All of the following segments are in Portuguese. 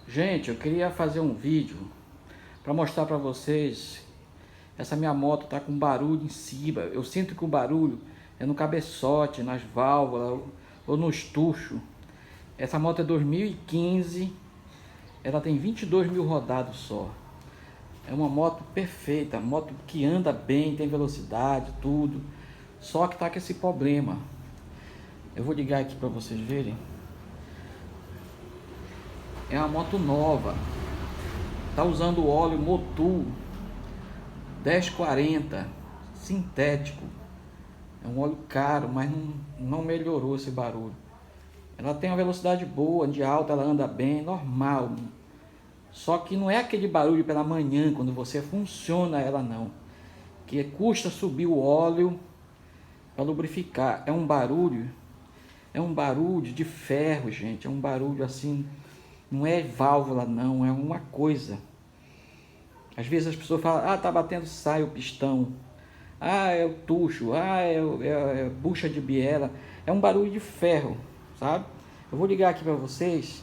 Gente, eu queria fazer um vídeo para mostrar para vocês. Essa minha moto tá com barulho em cima. Eu sinto que o barulho é no cabeçote, nas válvulas ou nos tuchos. Essa moto é 2015. Ela tem 22 mil rodados só. É uma moto perfeita, moto que anda bem, tem velocidade, tudo. Só que tá com esse problema. Eu vou ligar aqui para vocês verem. É uma moto nova. Tá usando o óleo Motul 1040 sintético. É um óleo caro, mas não melhorou esse barulho. Ela tem uma velocidade boa, de alta ela anda bem, normal. Só que não é aquele barulho pela manhã, quando você funciona ela não. Que custa subir o óleo para lubrificar. É um barulho de ferro, gente. É um barulho assim, não é válvula não, é uma coisa. Às vezes as pessoas falam, tá batendo saia o pistão. É o tucho, é bucha de biela. É um barulho de ferro, sabe? Eu vou ligar aqui para vocês,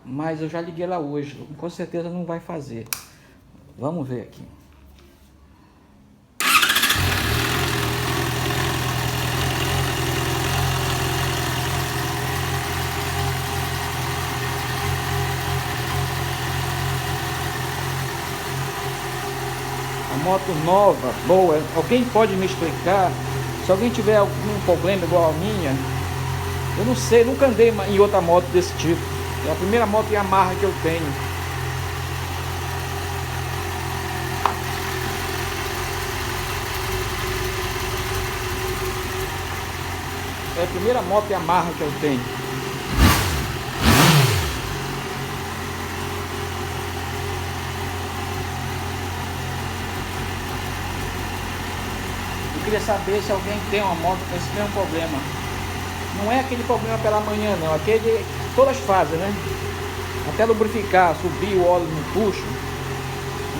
mas eu já liguei lá hoje. Com certeza não vai fazer. Vamos ver aqui. A moto nova, boa. Alguém pode me explicar? Se alguém tiver algum problema igual a minha, eu não sei, nunca andei em outra moto desse tipo. É a primeira moto Yamaha que eu tenho. É a primeira moto Yamaha que eu tenho. Eu queria saber se alguém tem uma moto com esse mesmo problema. Não é aquele problema pela manhã não, aquele todas fazem, né? Até lubrificar, subir o óleo no tucho,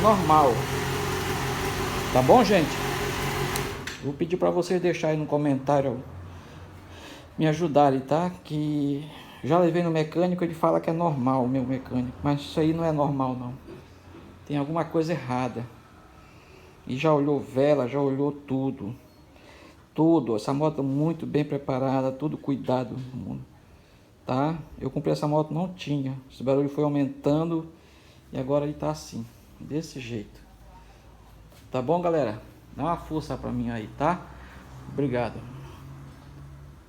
normal. Tá bom, gente? Vou pedir para vocês deixarem no comentário, me ajudarem, tá? Que já levei no mecânico, ele fala que é normal, o meu mecânico, mas isso aí não é normal não. Tem alguma coisa errada. E já olhou vela, já olhou tudo. Tudo, essa moto muito bem preparada, tudo cuidado, tá? Eu comprei essa moto, não tinha. Esse barulho foi aumentando e agora ele tá assim, desse jeito. Tá bom, galera? Dá uma força pra mim aí, tá? Obrigado.